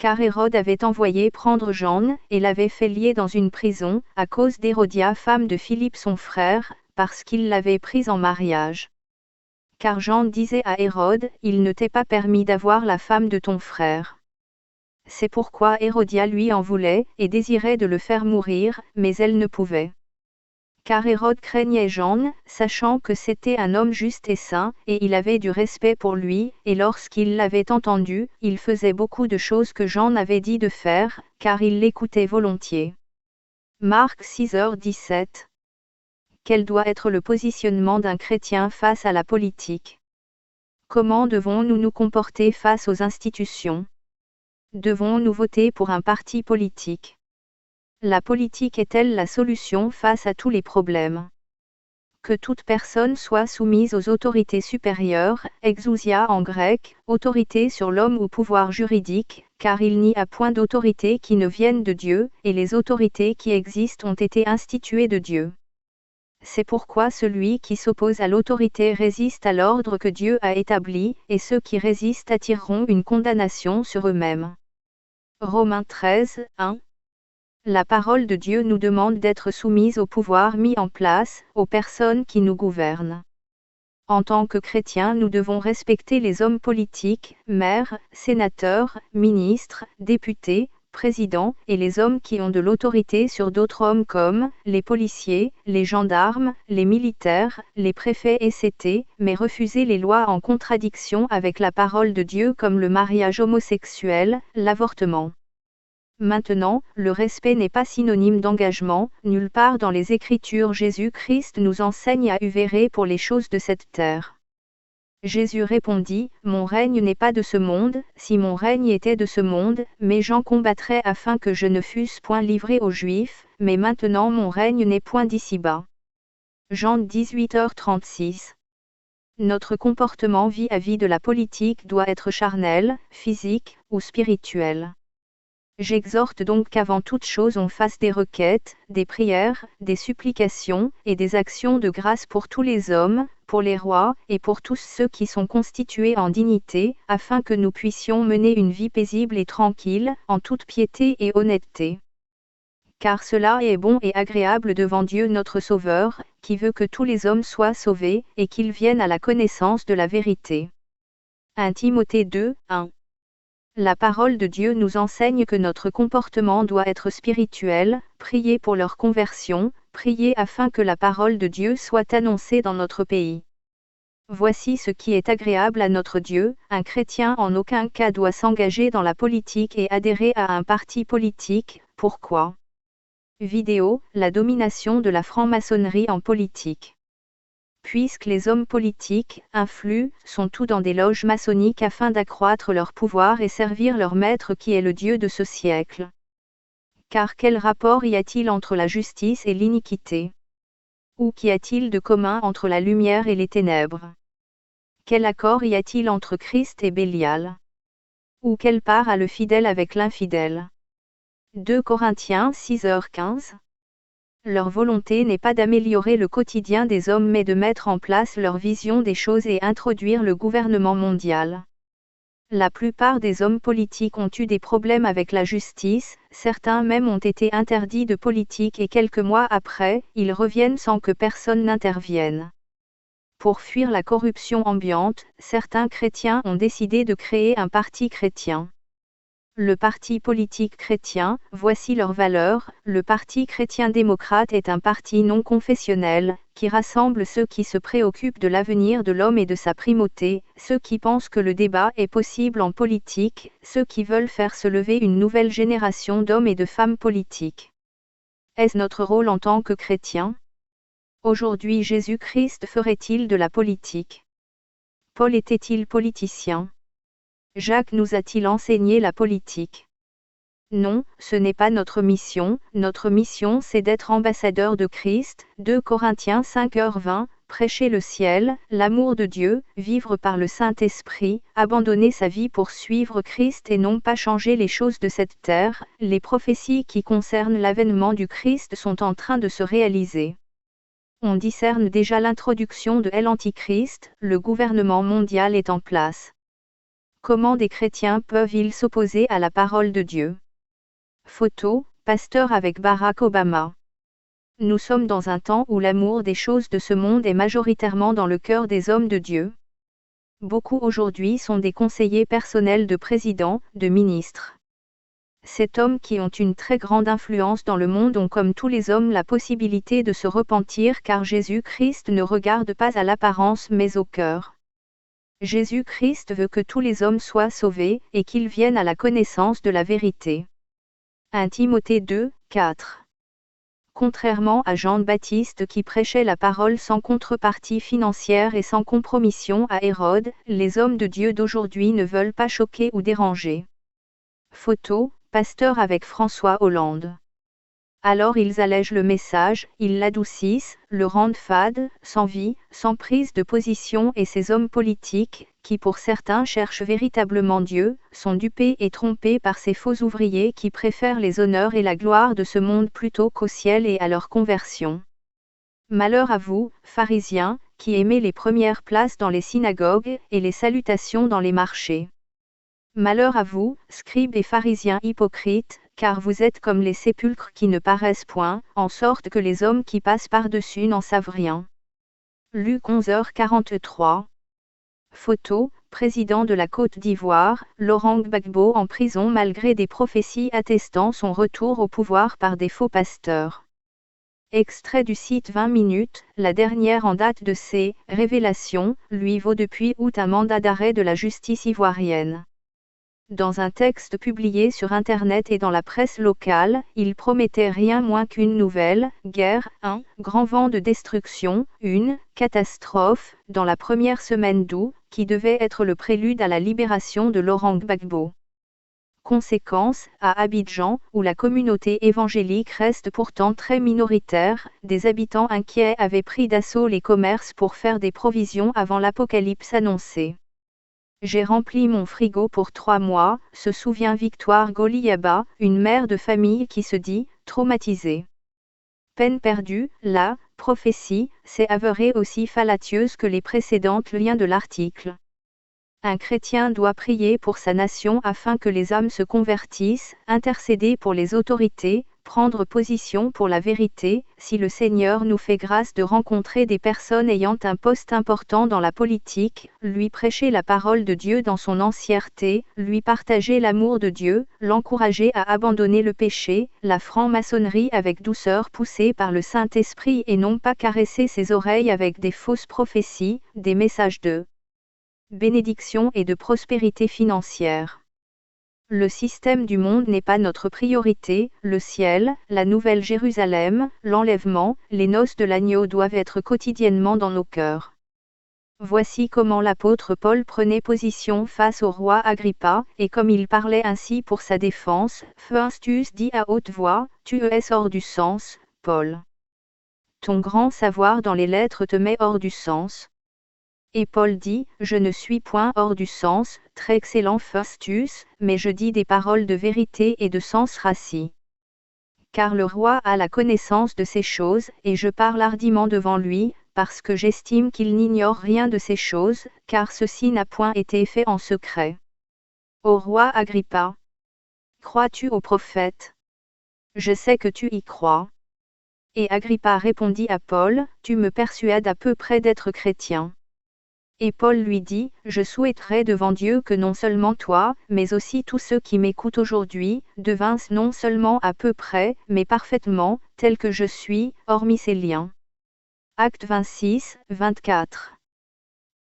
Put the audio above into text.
Car Hérode avait envoyé prendre Jean, et l'avait fait lier dans une prison, à cause d'Hérodia femme de Philippe son frère, parce qu'il l'avait prise en mariage. Car Jean disait à Hérode, il ne t'est pas permis d'avoir la femme de ton frère. C'est pourquoi Hérodia lui en voulait, et désirait de le faire mourir, mais elle ne pouvait. Car Hérode craignait Jean, sachant que c'était un homme juste et saint, et il avait du respect pour lui, et lorsqu'il l'avait entendu, il faisait beaucoup de choses que Jean avait dit de faire, car il l'écoutait volontiers. Marc 6h17. Quel doit être le positionnement d'un chrétien face à la politique? Comment devons-nous nous comporter face aux institutions? Devons-nous voter pour un parti politique? La politique est-elle la solution face à tous les problèmes? Que toute personne soit soumise aux autorités supérieures, exousia en grec, autorité sur l'homme ou pouvoir juridique, car il n'y a point d'autorité qui ne vienne de Dieu, et les autorités qui existent ont été instituées de Dieu. C'est pourquoi celui qui s'oppose à l'autorité résiste à l'ordre que Dieu a établi, et ceux qui résistent attireront une condamnation sur eux-mêmes. Romains 13, 1. La parole de Dieu nous demande d'être soumises au pouvoir mis en place, aux personnes qui nous gouvernent. En tant que chrétiens, nous devons respecter les hommes politiques, maires, sénateurs, ministres, députés, présidents, et les hommes qui ont de l'autorité sur d'autres hommes comme les policiers, les gendarmes, les militaires, les préfets etc., mais refuser les lois en contradiction avec la parole de Dieu comme le mariage homosexuel, l'avortement. Maintenant, le respect n'est pas synonyme d'engagement, nulle part dans les Écritures Jésus-Christ nous enseigne à uvrer pour les choses de cette terre. Jésus répondit, « Mon règne n'est pas de ce monde, si mon règne était de ce monde, mes gens combattraient afin que je ne fusse point livré aux Juifs, mais maintenant mon règne n'est point d'ici-bas. » Jean 18h36. Notre comportement vis-à-vis de la politique doit être charnel, physique, ou spirituel. J'exhorte donc qu'avant toute chose on fasse des requêtes, des prières, des supplications, et des actions de grâce pour tous les hommes, pour les rois, et pour tous ceux qui sont constitués en dignité, afin que nous puissions mener une vie paisible et tranquille, en toute piété et honnêteté. Car cela est bon et agréable devant Dieu notre Sauveur, qui veut que tous les hommes soient sauvés, et qu'ils viennent à la connaissance de la vérité. 1 Timothée 2, 1. La parole de Dieu nous enseigne que notre comportement doit être spirituel, prier pour leur conversion, prier afin que la parole de Dieu soit annoncée dans notre pays. Voici ce qui est agréable à notre Dieu, un chrétien en aucun cas doit s'engager dans la politique et adhérer à un parti politique. Pourquoi? Vidéo, la domination de la franc-maçonnerie en politique. Puisque les hommes politiques, influent, sont tous dans des loges maçonniques afin d'accroître leur pouvoir et servir leur maître qui est le Dieu de ce siècle. Car quel rapport y a-t-il entre la justice et l'iniquité? Ou qu'y a-t-il de commun entre la lumière et les ténèbres? Quel accord y a-t-il entre Christ et Bélial? Ou quelle part a le fidèle avec l'infidèle? 2 Corinthiens 6h15. Leur volonté n'est pas d'améliorer le quotidien des hommes mais de mettre en place leur vision des choses et introduire le gouvernement mondial. La plupart des hommes politiques ont eu des problèmes avec la justice, certains même ont été interdits de politique et quelques mois après, ils reviennent sans que personne n'intervienne. Pour fuir la corruption ambiante, certains chrétiens ont décidé de créer un parti chrétien. Le parti politique chrétien, voici leurs valeurs. Le parti chrétien-démocrate est un parti non confessionnel, qui rassemble ceux qui se préoccupent de l'avenir de l'homme et de sa primauté, ceux qui pensent que le débat est possible en politique, ceux qui veulent faire se lever une nouvelle génération d'hommes et de femmes politiques. Est-ce notre rôle en tant que chrétiens? Aujourd'hui Jésus-Christ ferait-il de la politique? Paul était-il politicien? Jacques nous a-t-il enseigné la politique? Non, ce n'est pas notre mission c'est d'être ambassadeur de Christ, 2 Corinthiens 5h20, prêcher le ciel, l'amour de Dieu, vivre par le Saint-Esprit, abandonner sa vie pour suivre Christ et non pas changer les choses de cette terre. Les prophéties qui concernent l'avènement du Christ sont en train de se réaliser. On discerne déjà l'introduction de l'Antichrist, le gouvernement mondial est en place. Comment des chrétiens peuvent-ils s'opposer à la parole de Dieu? Photo, pasteur avec Barack Obama. Nous sommes dans un temps où l'amour des choses de ce monde est majoritairement dans le cœur des hommes de Dieu. Beaucoup aujourd'hui sont des conseillers personnels de présidents, de ministres. Ces hommes qui ont une très grande influence dans le monde ont comme tous les hommes la possibilité de se repentir car Jésus-Christ ne regarde pas à l'apparence mais au cœur. Jésus-Christ veut que tous les hommes soient sauvés et qu'ils viennent à la connaissance de la vérité. 1 Timothée 2, 4. Contrairement à Jean-Baptiste qui prêchait la parole sans contrepartie financière et sans compromission à Hérode, les hommes de Dieu d'aujourd'hui ne veulent pas choquer ou déranger. Photo, pasteur avec François Hollande. Alors ils allègent le message, ils l'adoucissent, le rendent fade, sans vie, sans prise de position et ces hommes politiques, qui pour certains cherchent véritablement Dieu, sont dupés et trompés par ces faux ouvriers qui préfèrent les honneurs et la gloire de ce monde plutôt qu'au ciel et à leur conversion. Malheur à vous, pharisiens, qui aimez les premières places dans les synagogues et les salutations dans les marchés. Malheur à vous, scribes et pharisiens hypocrites, car vous êtes comme les sépulcres qui ne paraissent point, en sorte que les hommes qui passent par-dessus n'en savent rien. Luc 11h43. Photo, président de la Côte d'Ivoire, Laurent Gbagbo en prison malgré des prophéties attestant son retour au pouvoir par des faux pasteurs. Extrait du site 20 minutes, la dernière en date de ces révélations, lui vaut depuis août un mandat d'arrêt de la justice ivoirienne. Dans un texte publié sur Internet et dans la presse locale, il promettait rien moins qu'une nouvelle guerre, un grand vent de destruction, une catastrophe, dans la première semaine d'août, qui devait être le prélude à la libération de Laurent Gbagbo. Conséquence, à Abidjan, où la communauté évangélique reste pourtant très minoritaire, des habitants inquiets avaient pris d'assaut les commerces pour faire des provisions avant l'apocalypse annoncé. J'ai rempli mon frigo pour 3 mois, se souvient Victoire Goliaba, une mère de famille qui se dit traumatisée. Peine perdue, la prophétie s'est avérée aussi fallacieuse que les précédentes liens de l'article. Un chrétien doit prier pour sa nation afin que les âmes se convertissent, intercéder pour les autorités, prendre position pour la vérité, si le Seigneur nous fait grâce de rencontrer des personnes ayant un poste important dans la politique, lui prêcher la parole de Dieu dans son entièreté, lui partager l'amour de Dieu, l'encourager à abandonner le péché, la franc-maçonnerie avec douceur poussée par le Saint-Esprit et non pas caresser ses oreilles avec des fausses prophéties, des messages de bénédiction et de prospérité financière. Le système du monde n'est pas notre priorité, le ciel, la nouvelle Jérusalem, l'enlèvement, les noces de l'agneau doivent être quotidiennement dans nos cœurs. Voici comment l'apôtre Paul prenait position face au roi Agrippa, et comme il parlait ainsi pour sa défense, Festus dit à haute voix, tu es hors du sens, Paul. Ton grand savoir dans les lettres te met hors du sens. Et Paul dit, je ne suis point hors du sens, très excellent Festus, mais je dis des paroles de vérité et de sens rassis. Car le roi a la connaissance de ces choses, et je parle hardiment devant lui, parce que j'estime qu'il n'ignore rien de ces choses, car ceci n'a point été fait en secret. Ô roi Agrippa, crois-tu aux prophètes? Je sais que tu y crois. Et Agrippa répondit à Paul, tu me persuades à peu près d'être chrétien. Et Paul lui dit, je souhaiterais devant Dieu que non seulement toi, mais aussi tous ceux qui m'écoutent aujourd'hui, devinssent non seulement à peu près, mais parfaitement, tel que je suis, hormis ces liens. Acte 26, 24.